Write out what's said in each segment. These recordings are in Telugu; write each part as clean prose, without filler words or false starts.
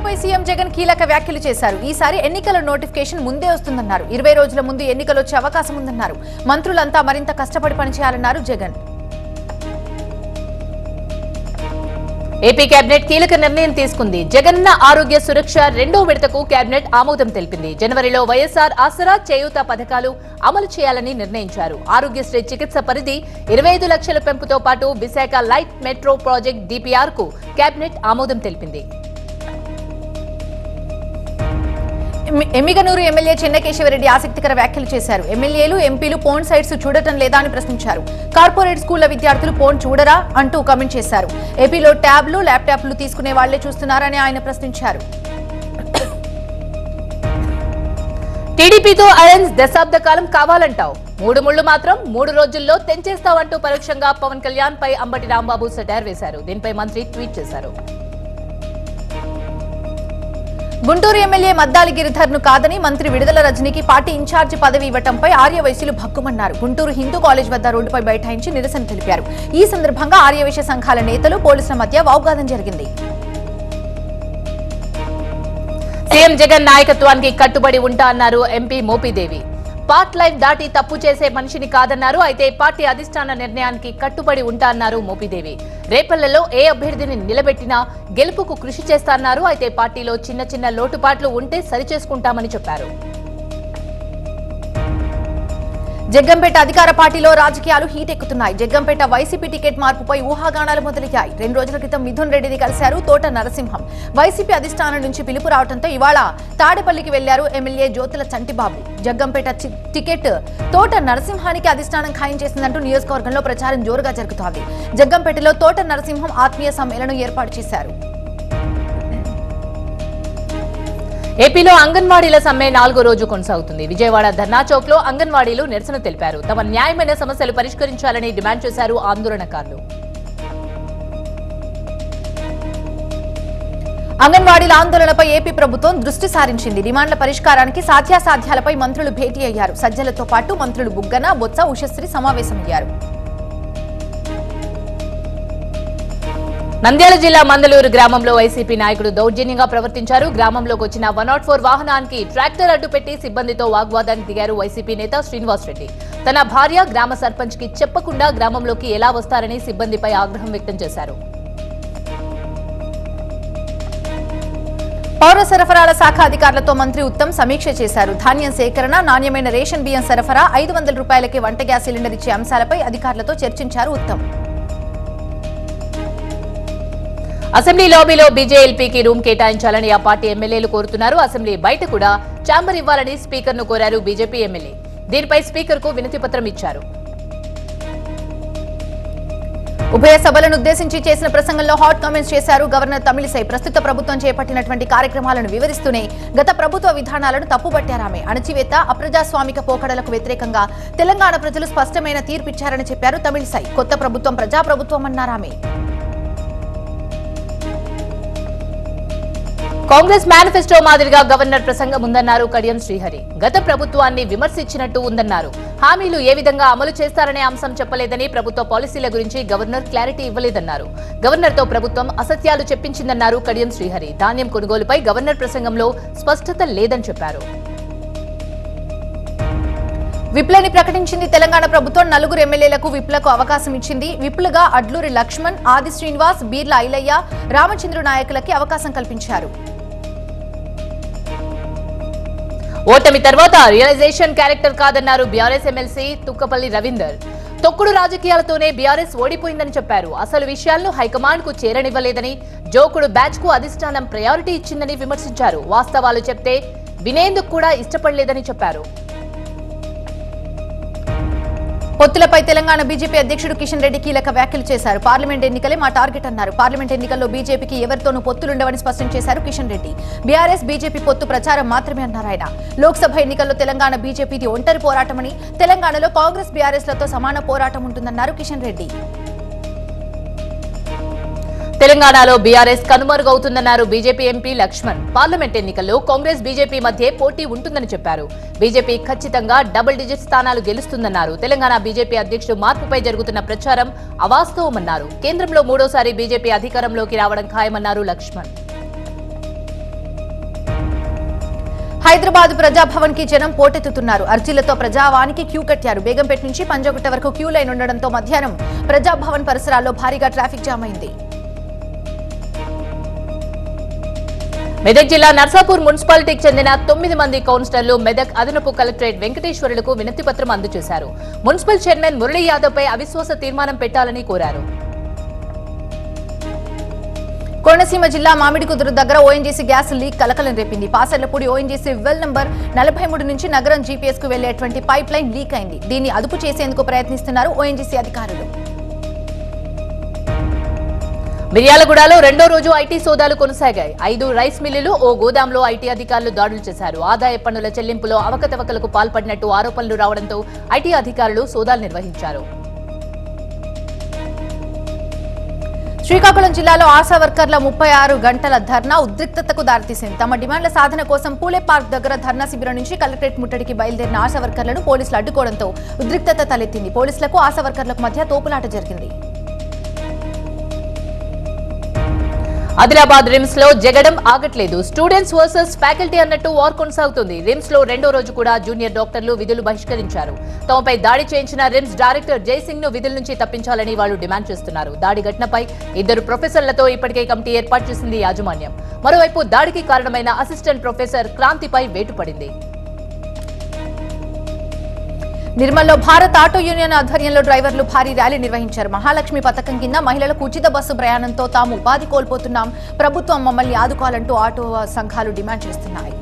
ఎన్నికలపై సీఎం జగన్ కీలక వ్యాఖ్యలు చేశారు. ఈసారి ఎన్నికల నోటిఫికేషన్ ముందే వస్తుందన్నారు. 20 రోజుల ముందు ఎన్నికలు వచ్చే అవకాశం ఉందన్నారు. మంత్రులంతా మరింత కష్టపడి పనిచేయాలన్నారు జగన్. ఏపీ కేబినెట్ కీలక నిర్ణయం తీసుకుంది. జగనన్న ఆరోగ్య సురక్ష రెండో విడతకు కేబినెట్ ఆమోదం తెలిపింది. జనవరిలో వైఎస్ఆర్ ఆసరా చేయూత పథకాలు అమలు చేయాలని నిర్ణయించారు. ఆరోగ్యశ్రీ చికిత్స పరిధి 25 లక్షల పెంపుతో పాటు Visakha light metro project DPR కు కేబినెట్ ఆమోదం తెలిపింది. ఎమ్మిగనూరు ఎమ్మెల్యే చెన్నకేశవరెడ్డి ఆసక్తికర వ్యాఖ్యలు చేశారు. ఎమ్మెల్యేలు ఎంపీలు పోర్న్ సైట్స్ చూడటం లేదా అని ప్రశ్నించారు. కార్పొరేట్ స్కూళ్ల విద్యార్థులు పోర్న్ చూడరా అంటూ కామెంట్ చేశారు. ఏపీలో ట్యాబ్లు ల్యాప్టాప్లు తీసుకునే వాళ్లే చూస్తున్నారని ఆయన ప్రశ్నించారు. టీడీపీతో అలయన్స్ దశాబ్ద కాలం కావాలంటావు, 3 ముళ్లు మాత్రం 3 రోజుల్లో తెంచేస్తావంటూ పరోక్షంగా పవన్ కళ్యాణ్ పై అంబటి రాంబాబు సెటైర్ వేశారు. దీనిపై మంత్రి ట్వీట్ చేశారు. గుంటూరు ఎమ్మెల్యే మద్దాలి గిరిధర్ ను కాదని మంత్రి విడుదల రజనీకి పార్టీ ఇన్ఛార్జి పదవి ఇవ్వడంపై ఆర్యవైశ్యులు భగ్గుమన్నారు. గుంటూరు హిందూ కాలేజ్ వద్ద రోడ్డుపై బైఠాయించి నిరసన తెలిపారు. ఈ సందర్భంగా ఆర్యవైశ్య సంఘాల నేతలు పోలీసుల మధ్య వాగ్వాదం జరిగింది. సీఎం జగన్ నాయకత్వానికి కట్టుబడి ఉంటా అన్నారు ఎంపీ మోపిదేవి. పార్ట్ లైన్ దాటి తప్పు చేసే మనిషిని కాదన్నారు. అయితే పార్టీ అధిష్టాన నిర్ణయానికి కట్టుబడి ఉంటా అన్నారు మోపిదేవి. రేపల్లెలో ఏ అభ్యర్థిని నిలబెట్టినా గెలుపుకు కృషి చేస్తారన్నారు. అయితే పార్టీలో చిన్న లోటుపాట్లు ఉంటే సరిచేసుకుంటామని చెప్పారు. జగ్గంపేట అధికార పార్టీలో రాజకీయాలు హీట్ ఎక్కుతున్నాయి. జగ్గంపేట వైసీపీ టికెట్ మార్పుపై ఊహాగానాలు మొదలయ్యాయి. 2 రోజుల క్రితం మిథున్ రెడ్డిని కలిశారు తోట నరసింహం. వైసీపీ అధిష్టానం నుంచి పిలుపు రావడంతో ఇవాళ తాడేపల్లికి వెళ్లారు ఎమ్మెల్యే జ్యోతుల చంటిబాబు. జగ్గంపేట టికెట్ తోట నరసింహానికి అధిష్టానం ఖాయం చేసిందంటూ నియోజకవర్గంలో ప్రచారం జోరుగా జరుగుతోంది. జగ్గంపేటలో తోట నరసింహం ఆత్మీయ సమ్మేళనం ఏర్పాటు చేశారు. ఏపీలో అంగన్వాడీల సమ్మె 4వ రోజు కొనసాగుతుంది. విజయవాడ ధర్నా చౌక్ లో అంగన్వాడీలు నిరసన తెలిపారు. తమ న్యాయమైన సమస్యలు పరిష్కరించాలని డిమాండ్ చేశారు ఆందోళనకారులు. అంగన్వాడీల ఆందోళనపై ఏపీ ప్రభుత్వం దృష్టి సారించింది. డిమాండ్ల పరిష్కారానికి సాధ్యాసాధ్యాలపై మంత్రులు భేటీ అయ్యారు. సజ్జలతో పాటు మంత్రులు బుగ్గన, బొత్స, ఉషశ్రీ సమావేశమయ్యారు. నంద్యాల జిల్లా మందలూరు గ్రామంలో వైసీపీ నాయకుడు దౌర్జన్యంగా ప్రవర్తించారు. గ్రామంలోకి వచ్చిన 104 వాహనానికి ట్రాక్టర్ అడ్డుపెట్టి సిబ్బందితో వాగ్వాదానికి దిగారు వైసీపీ నేత శ్రీనివాస్ రెడ్డి. తన భార్య గ్రామ సర్పంచ్ కి చెప్పకుండా గ్రామంలోకి ఎలా వస్తారని సిబ్బందిపై ఆగ్రహం వ్యక్తం చేశారు. పౌర సరఫరాల శాఖ అధికారులతో మంత్రి ఉత్తమ్ సమీక్ష చేశారు. ధాన్యం సేకరణ, నాణ్యమైన రేషన్ బియ్యం సరఫరా, 500 రూపాయలకే వంట గ్యాస్ సిలిండర్ ఇచ్చే అంశాలపై అధికారులతో చర్చించారు ఉత్తమ్. అసెంబ్లీ లాబీలో బీజేఎల్పీకి రూమ్ కేటాయించాలని ఆ పార్టీ ఎమ్మెల్యేలు కోరుతున్నారు. అసెంబ్లీ బయట కూడా ఛాంబర్ ఇవ్వాలని స్పీకర్ ను కోరారు బీజేపీ ఎమ్మెల్యే. దీనిపై స్పీకర్ కు వినతి పత్రం ఇచ్చారు. ఉభయ సభలను ఉద్దేశించి చేసిన ప్రసంగంలో హాట్ కామెంట్స్ చేశారు గవర్నర్ తమిళిసై. ప్రస్తుత ప్రభుత్వం చేపట్టినటువంటి కార్యక్రమాలను వివరిస్తూనే గత ప్రభుత్వ విధానాలను తప్పుబట్టారామె. అణచివేత, అప్రజాస్వామిక పోకడలకు వ్యతిరేకంగా తెలంగాణ ప్రజలు స్పష్టమైన తీర్పిచ్చారని చెప్పారు తమిళిసై. కొత్త ప్రభుత్వం ప్రజాప్రభుత్వం అన్నారామె. కాంగ్రెస్ మేనిఫెస్టో మాదిరిగా గవర్నర్ ప్రసంగం ఉందన్నారు కడియం శ్రీహరి. గత ప్రభుత్వాన్ని విమర్శించినట్టు ఉందన్నారు. హామీలు ఏ విధంగా అమలు చేస్తారనే అంశం చెప్పలేదని, ప్రభుత్వ పాలసీల గురించి గవర్నర్ క్లారిటీ ఇవ్వలేదన్నారు. గవర్నర్ తో ప్రభుత్వం అసత్యాలు చెప్పించిందన్నారు కడియం శ్రీహరి. ధాన్యం కొనుగోలుపై గవర్నర్ ప్రసంగంలో స్పష్టత లేదని చెప్పారు. విప్లని ప్రకటించింది తెలంగాణ ప్రభుత్వం. 4 ఎమ్మెల్యేలకు విప్లకు అవకాశం ఇచ్చింది. విప్లుగా అడ్లూరి లక్ష్మణ్, ఆది శ్రీనివాస్, బీర్ల ఐలయ్య, రామచంద్ర నాయకులకి అవకాశం కల్పించారు. ఓటమి తర్వాత రియలైజేషన్ క్యారెక్టర్ కాదన్నారు బీఆర్ఎస్ ఎమ్మెల్సీ తుక్కపల్లి రవీందర్. తొక్కుడు రాజకీయాలతోనే బీఆర్ఎస్ ఓడిపోయిందని చెప్పారు. అసలు విషయాలను హైకమాండ్ కు చేరనివ్వలేదని, జోకుడు బ్యాచ్ కు అధిష్టానం ప్రయారిటీ ఇచ్చిందని విమర్శించారు. వాస్తవాలు చెప్తే వినేందుకు కూడా ఇష్టపడలేదని చెప్పారు. పొత్తులపై తెలంగాణ బీజేపీ అధ్యక్షుడు కిషన్ రెడ్డి కీలక వ్యాఖ్యలు చేశారు. పార్లమెంట్ ఎన్నికలే మా టార్గెట్ అన్నారు. పార్లమెంట్ ఎన్నికల్లో బీజేపీకి ఎవరితోనూ పొత్తులుండవని స్పష్టం చేశారు కిషన్ రెడ్డి. బీఆర్ఎస్ బీజేపీ పొత్తు ప్రచారం మాత్రమే అన్నారు ఆయన. లోక్సభ ఎన్నికల్లో తెలంగాణ బీజేపీది ఒంటరి పోరాటమని, తెలంగాణలో కాంగ్రెస్ బీఆర్ఎస్ లతో సమాన పోరాటం ఉంటుందన్నారు కిషన్ రెడ్డి. తెలంగాణలో బీఆర్ఎస్ కనుమరుగవుతుందన్నారు బీజేపీ ఎంపీ లక్ష్మణ్. పార్లమెంట్ ఎన్నికల్లో కాంగ్రెస్ బీజేపీ మధ్య పోటీ ఉంటుందని చెప్పారు. బీజేపీ ఖచ్చితంగా డబుల్ డిజిట్ స్థానాలు గెలుస్తుందన్నారు. తెలంగాణ బీజేపీ అధ్యక్షుడు మార్పుపై జరుగుతున్న ప్రచారం అవాస్తవమన్నారు. కేంద్రంలో 3వ సారి బీజేపీ అధికారంలోకి రావడం ఖాయమన్నారు లక్ష్మణ్. హైదరాబాద్ ప్రజాభవన్ కి జనం పోటెత్తుతున్నారు. అర్జీలతో ప్రజావానికి క్యూ కట్టారు. బేగంపేట నుంచి పంజాగుట్ట వరకు క్యూ లైన్ ఉండడంతో మధ్యాహ్నం ప్రజాభవన్ పరిసరాల్లో భారీగా ట్రాఫిక్ జామ్ అయింది. మెదక్ జిల్లా నర్సాపూర్ మున్సిపాలిటీకి చెందిన 9 మంది కౌన్సిలర్లు మెదక్ అదనపు కలెక్టరేట్ వెంకటేశ్వరులకు వినతి పత్రం అందజేశారు. మున్సిపల్ చైర్మన్ మురళీ యాదవ్ పై అవిశ్వాస తీర్మానం పెట్టాలని కోరారు. కోనసీమ జిల్లా మామిడికుదురు దగ్గర ఓఎన్జీసీ గ్యాస్ లీక్ కలకలం రేపింది. పాసర్లపూడి ఓఎన్జీసీ వెల్ నంబర్ 43 నుంచి నగరం జీపీఎస్ కు వెళ్లేటువంటి పైప్ లైన్ లీక్ అయింది. దీన్ని అదుపు చేసేందుకు ప్రయత్నిస్తున్నారు ఓఎన్జీసీ అధికారులు. మిర్యాలగూడలో రెండో రోజు ఐటీ సోదాలు కొనసాగాయి. 5 రైస్ మిల్లులు, ఓ గోదాంలో ఐటీ అధికారులు దాడులు చేశారు. ఆదాయ పన్నుల చెల్లింపులో అవకతవకలకు పాల్పడినట్టు ఆరోపణలు రావడంతో ఐటీ అధికారులు సోదాలు నిర్వహించారు. శ్రీకాకుళం జిల్లాలో ఆశా వర్కర్ల 36 గంటల ధర్నా ఉద్రిక్తతకు దారితీసింది. తమ డిమాండ్ల సాధన కోసం పూలే పార్క్ దగ్గర ధర్నా శిబిరం నుంచి కలెక్టరేట్ ముట్టడికి బయలుదేరిన ఆశా వర్కర్లను పోలీసులు అడ్డుకోవడంతో ఉద్రిక్తత తలెత్తింది. పోలీసులకు ఆశా వర్కర్లకు మధ్య తోపులాట జరిగింది. ఆదిలాబాద్ రిమ్స్ లో జగడం ఆగట్లేదు. స్టూడెంట్స్ వర్సెస్ ఫ్యాకల్టీ అన్నట్టు వార్ కొనసాగుతుంది. రిమ్స్ లో రెండో రోజు కూడా జూనియర్ డాక్టర్లు విధులు బహిష్కరించారు. తమపై దాడి చేయించిన రిమ్స్ డైరెక్టర్ జైసింగ్ ను విధుల నుంచి తప్పించాలని వాళ్ళు డిమాండ్ చేస్తున్నారు. దాడి ఘటనపై 2 ప్రొఫెసర్లతో ఇప్పటికే కమిటీ ఏర్పాటు చేసింది యాజమాన్యం. మరోవైపు దాడికి కారణమైన అసిస్టెంట్ ప్రొఫెసర్ క్రాంతిపై వేటు పడింది. నిర్మల్లో భారత్ ఆటో యూనియన్ ఆధ్వర్యంలో డ్రైవర్లు భారీ ర్యాలీ నిర్వహించారు. మహాలక్ష్మి పథకం కింద మహిళలకు ఉచిత బస్సు ప్రయాణంతో తాము ఉపాధి కోల్పోతున్నాం, ప్రభుత్వం మమ్మల్ని ఆదుకోవాలంటూ ఆటో సంఘాలు డిమాండ్ చేస్తున్నాయి.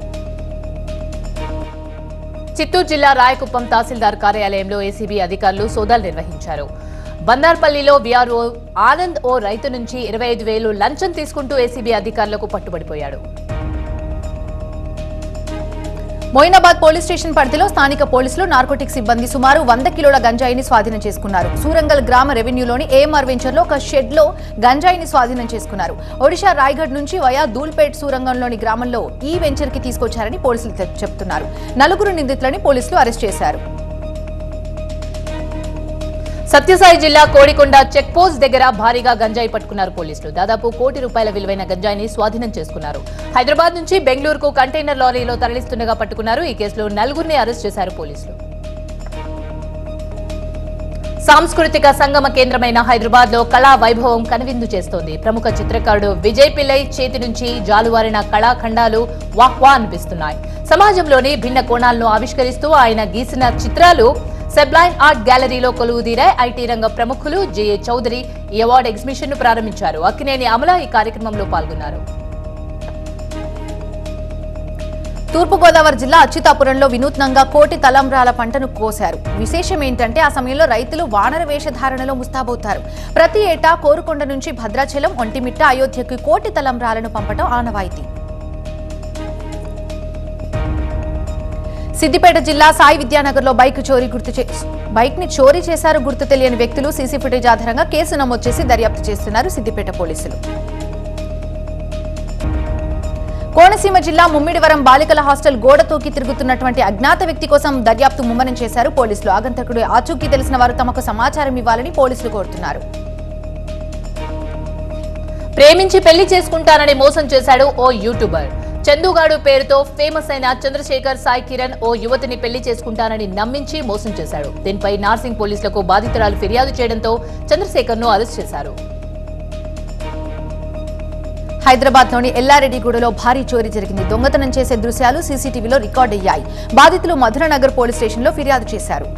చిత్తూరు జిల్లా రాయకుప్పం తహసీల్దార్ కార్యాలయంలో ఏసీబీ అధికారులు సోదాలు నిర్వహించారు. బందార్పల్లిలో వీఆర్ఓ ఆనంద్ ఓ రైతు నుంచి 25,000 లంచం తీసుకుంటూ ఏసీబీ అధికారులకు పట్టుబడిపోయాడు. మొయినాబాద్ పోలీస్ స్టేషన్ పరిధిలో స్థానిక పోలీసులు నార్కోటిక్ సిబ్బంది సుమారు 100 కిలోల గంజాయిని స్వాధీనం చేసుకున్నారు. సూరంగల్ గ్రామ రెవెన్యూలోని ఏఎంఆర్ వెంచర్లో ఒక షెడ్ లో గంజాయిని స్వాధీనం చేసుకున్నారు. ఒడిషా రాయ్గఢ్ నుంచి వయా దూల్పేట్ సూరంగంలోని గ్రామంలో ఈ వెంచర్ కి తీసుకొచ్చారని పోలీసులు చెబుతున్నారు. 4 నిందితులని పోలీసులు అరెస్ట్ చేశారు. సత్యసాయి జిల్లా కోడికొండ చెక్ పోస్ట్ దగ్గర భారీగా గంజాయి పట్టుకున్నారు పోలీసులు. దాదాపు ₹1 కోటి విలువైన గంజాయిని స్వాధీనం చేసుకున్నారు. హైదరాబాద్ నుంచి బెంగళూరుకు కంటైనర్ లారీలో తరలిస్తుండగా పట్టుకున్నారు. ఈ కేసులో 4 అరెస్ట్ చేశారు పోలీసులు. సాంస్కృతిక సంగమ కేంద్రమైన హైదరాబాద్ లో కళా వైభవం కనువిందు చేస్తోంది. ప్రముఖ చిత్రకారుడు విజయ్ పిల్లై చేతి నుంచి జాలువారిన కళాఖండాలు వాహ్వా అనిపిస్తున్నాయి. సమాజంలోని భిన్న కోణాలను ఆవిష్కరిస్తూ ఆయన గీసిన చిత్రాలు సెబ్లైన్ ఆర్ట్ గ్యాలరీలో కొలువుదీరాయి. ఐటీ రంగ ప్రముఖులు జేఏ చౌదరి ఈ అవార్డు ఎగ్జిబిషన్ ను ప్రారంభించారు. అక్కినేని అమల ఈ కార్యక్రమంలో పాల్గొన్నారు. తూర్పుగోదావరి జిల్లా అచ్యుతాపురంలో వినూత్నంగా కోటి తలంబ్రాల పంటను కోశారు. విశేషం ఏంటంటే ఆ సమయంలో రైతులు వానర వేషధారణలో ముస్తాబవుతారు. ప్రతి ఏటా కోరుకొండ నుంచి భద్రాచలం, ఒంటిమిట్ట, అయోధ్యకు కోటి తలంబ్రాలను పంపడం ఆనవాయితీ. సిద్దిపేట జిల్లా సాయి విద్యానగర్ లో బైక్ ని చోరీ చేశారు గుర్తు తెలియని వ్యక్తులు. సీసీ ఫుటేజ్ ఆధారంగా కేసు నమోదు చేసి దర్యాప్తు చేస్తున్నారు సిద్దిపేట పోలీసులు. కోనసీమ జిల్లా ముమ్మిడివరం బాలికల హాస్టల్ గోడ తోకి తిరుగుతున్నటువంటి అజ్ఞాత వ్యక్తి కోసం దర్యాప్తు ముమ్మరం చేశారు పోలీసులు. ఆగంతకుడు ఆచూకీ తెలిసిన వారు తమకు సమాచారం ఇవ్వాలని పోలీసులు కోరుతున్నారు. ప్రేమించి పెళ్లి చేసుకుంటానని మోసం చేశాడు ఓ యూట్యూబర్. చందుగాడు పేరుతో ఫేమస్ అయిన చంద్రశేఖర్ సాయి కిరణ్ ఓ యువతిని పెళ్లి చేసుకుంటానని నమ్మించి మోసం చేశాడు. దీనిపై నార్సింగ్ పోలీసులకు బాధితురాలు ఫిర్యాదు చేయడంతో చంద్రశేఖర్ ను అరెస్ట్ చేశారు. హైదరాబాద్ లోని ఎల్లారెడ్డిగూడలో భారీ చోరీ జరిగింది. దొంగతనం చేసే దృశ్యాలు సీసీటీవీలో రికార్డ్ అయ్యాయి. బాధితులు మధురనగర్ పోలీస్ స్టేషన్లో ఫిర్యాదు చేశారు.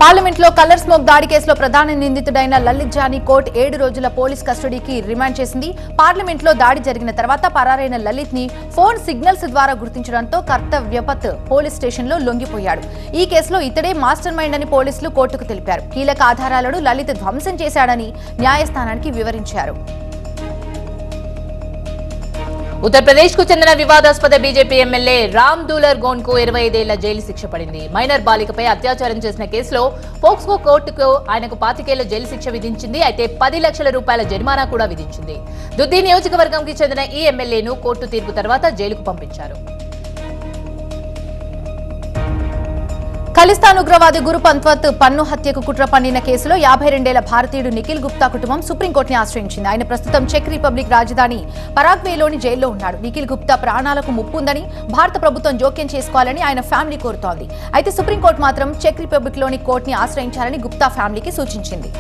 పార్లమెంట్లో కలర్ స్మోక్ దాడి కేసులో ప్రధాన నిందితుడైన లలిత్ జానీ కోర్టు 7 రోజుల పోలీస్ కస్టడీకి రిమాండ్ చేసింది. పార్లమెంట్లో దాడి జరిగిన తర్వాత పరారైన లలిత్ ని ఫోన్ సిగ్నల్స్ ద్వారా గుర్తించడంతో కర్తవ్యపత్ పోలీస్ స్టేషన్లో లొంగిపోయాడు. ఈ కేసులో ఇతడే మాస్టర్ మైండ్ అని పోలీసులు కోర్టుకు తెలిపారు. కీలక ఆధారాలను లలిత్ ధ్వంసం చేశాడని న్యాయస్థానానికి వివరించారు. ఉత్తరప్రదేశ్ కు చెందిన వివాదాస్పద బీజేపీ ఎమ్మెల్యే రామ్ దూలర్ గోన్ కు 25 ఏళ్ల జైలు శిక్ష పడింది. మైనర్ బాలికపై అత్యాచారం చేసిన కేసులో పోక్సో కోర్టుకు ఆయనకు 25 ఏళ్ల జైలు శిక్ష విధించింది. అయితే 10 లక్షల రూపాయల జరిమానా కూడా విధించింది. దుద్ది నియోజకవర్గంకి చెందిన ఈ ఎమ్మెల్యేను కోర్టు తీర్పు తర్వాత జైలుకు పంపించారు. ఖలిస్తాన్ ఉగ్రవాది గురు పంత్వత్ పన్ను హత్యకు కుట్ర పన్నిన కేసులో 52 ఏళ్ల భారతీయుడు నిఖిల్ గుప్తా కుటుంబం సుప్రీంకోర్టుని ఆశ్రయించింది. ఆయన ప్రస్తుతం చెక్ రిపబ్లిక్ రాజధాని పరాగ్వేలోని జైల్లో ఉన్నాడు. నిఖిల్ గుప్తా ప్రాణాలకు ముప్పు ఉందని భారత ప్రభుత్వం జోక్యం చేసుకోవాలని ఆయన ఫ్యామిలీ కోరుతోంది. అయితే సుప్రీంకోర్టు మాత్రం చెక్ రిపబ్లిక్లోని కోర్టుని ఆశ్రయించాలని గుప్తా ఫ్యామిలీకి సూచించింది.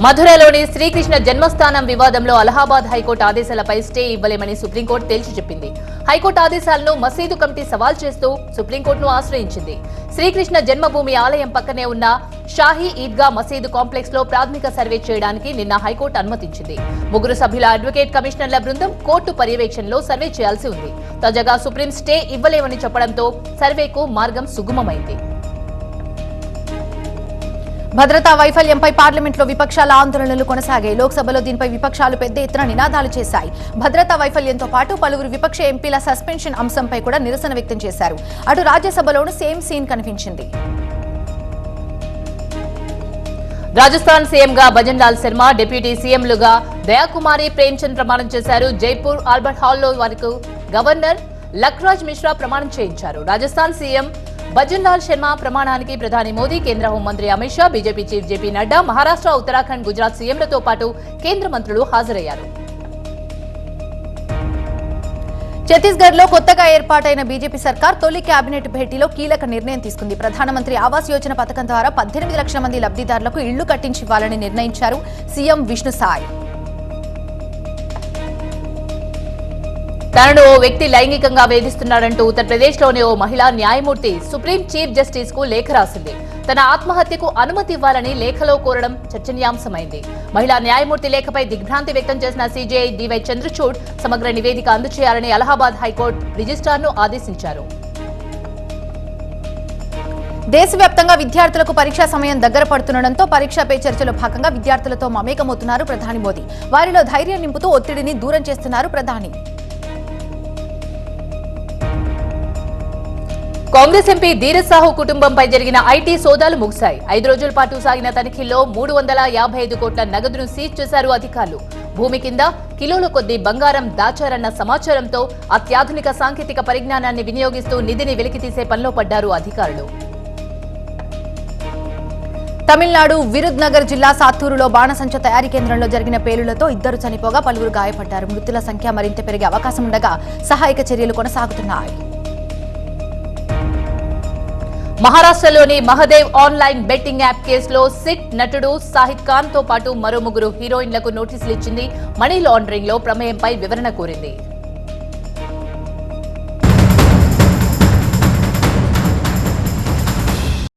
మధురలోని శ్రీకృష్ణ జన్మస్థానం వివాదంలో అలహాబాద్ హైకోర్టు ఆదేశాలపై స్టే ఇవ్వలేమని సుప్రీంకోర్టు తేల్చి చెప్పింది. హైకోర్టు ఆదేశాలను మసీదు కమిటీ సవాల్ చేస్తూ సుప్రీంకోర్టును ఆశ్రయించింది. శ్రీకృష్ణ జన్మభూమి ఆలయం పక్కనే ఉన్న షాహీ ఈద్గా మసీదు కాంప్లెక్స్ లో ప్రాథమిక సర్వే చేయడానికి నిన్న హైకోర్టు అనుమతించింది. 3 సభ్యుల అడ్వకేట్ కమిషనర్ల బృందం కోర్టు పర్యవేక్షణలో సర్వే చేయాల్సి ఉంది. తాజాగా సుప్రీం స్టే ఇవ్వలేమని చెప్పడంతో సర్వేకు మార్గం సుగమమైంది. భద్రతా వైఫల్యంపై పార్లమెంట్లో విపక్షాల ఆందోళనలు కొనసాగాయి. లోక్సభలో దీనిపై విపక్షాలు పెద్ద ఎత్తున నినాదాలు చేశాయి. భద్రతా వైఫల్యంతో పాటు పలువురు విపక్ష ఎంపీల సస్పెన్షన్ అంశంపై కూడా నిరసన వ్యక్తం చేశారు. అటు రాజ్యసభలోనూ సేమ్ సీన్ కనిపించింది. రాజస్థాన్ సీఎంగా భజన్ లాల్ శర్మ, డిప్యూటీ సీఎంలుగా దయాకుమారి, ప్రేమ్చంద్ ప్రమాణం చేశారు. జైపూర్ ఆల్బర్ట్ హాల్లో వరకు గవర్నర్ లక్రాజ్ మిశ్రా ప్రమాణం చేయించారు. రాజస్థాన్ సీఎం భజన్ లాల్ శర్మ ప్రమాణానికి ప్రధాని మోదీ, కేంద్ర హోంమంత్రి Amit Shah, BJP chief JP Nadda, Maharashtra, Uttarakhand, Gujarat సీఎంలతో పాటు కేంద్ర మంత్రులు హాజరయ్యారు. ఛత్తీస్గఢ్ లో కొత్తగా ఏర్పాటైన బీజేపీ సర్కార్ తొలి కేబినెట్ భేటీలో కీలక నిర్ణయం తీసుకుంది. ప్రధానమంత్రి ఆవాస్ యోజన పథకం ద్వారా 18 లక్షల మంది లబ్ధిదారులకు ఇళ్లు కట్టించివ్వాలని నిర్ణయించారు సీఎం విష్ణు సాయ్. తనను ఓ వ్యక్తి లైంగికంగా వేధిస్తున్నాడంటూ ఉత్తరప్రదేశ్లోని ఓ మహిళా న్యాయమూర్తి సుప్రీం చీఫ్ జస్టిస్ కు లేఖ రాసింది. తన ఆత్మహత్యకు అనుమతి ఇవ్వాలని లేఖలో కోరడం చర్చనీయాంశమైంది. మహిళా న్యాయమూర్తి లేఖపై దిగ్భ్రాంతి వ్యక్తం చేసిన సీజేఐ డివై చంద్రచూడ్ సమగ్ర నివేదిక అందజేయాలని అలహాబాద్ హైకోర్టు రిజిస్ట్రార్ను ఆదేశించారు. దేశవ్యాప్తంగా విద్యార్థులకు పరీక్షా సమయం దగ్గర పడుతుండటంతో పరీక్షా పే చర్చలో భాగంగా విద్యార్థులతో మమేకమవుతున్నారు ప్రధాని మోదీ. వారిలో ధైర్యం నింపుతూ ఒత్తిడిని దూరం చేస్తున్నారు ప్రధాని. కాంగ్రెస్ ఎంపీ ధీరజ్ సాహు కుటుంబంపై జరిగిన ఐటీ సోదాలు ముగిశాయి. 5 రోజుల పాటు సాగిన తనిఖీల్లో 355 కోట్ల నగదును సీజ్ చేశారు అధికారులు. భూమి కింద కిలోల కొద్దీ బంగారం దాచారన్న సమాచారంతో అత్యాధునిక సాంకేతిక పరిజ్ఞానాన్ని వినియోగిస్తూ నిధిని వెలికితీసే పనిలో పడ్డారు అధికారులు. తమిళనాడు విరుద్నగర్ జిల్లా సాత్తూరులో బాణసంచ తయారీ కేంద్రంలో జరిగిన పేలులతో 2 చనిపోగా పలువురు గాయపడ్డారు. మృతుల సంఖ్య మరింత పెరిగే అవకాశం ఉండగా సహాయక చర్యలు కొనసాగుతున్నాయి. మహారాష్ట్రలోని మహదేవ్ ఆన్లైన్ బెట్టింగ్ యాప్ కేసులో సిట్ నటుడు సాహిద్ ఖాన్ తో పాటు మరో 3 హీరోయిన్లకు నోటీసులు ఇచ్చింది. మనీ లాండరింగ్ లో ప్రమేయంపై వివరణ కోరింది.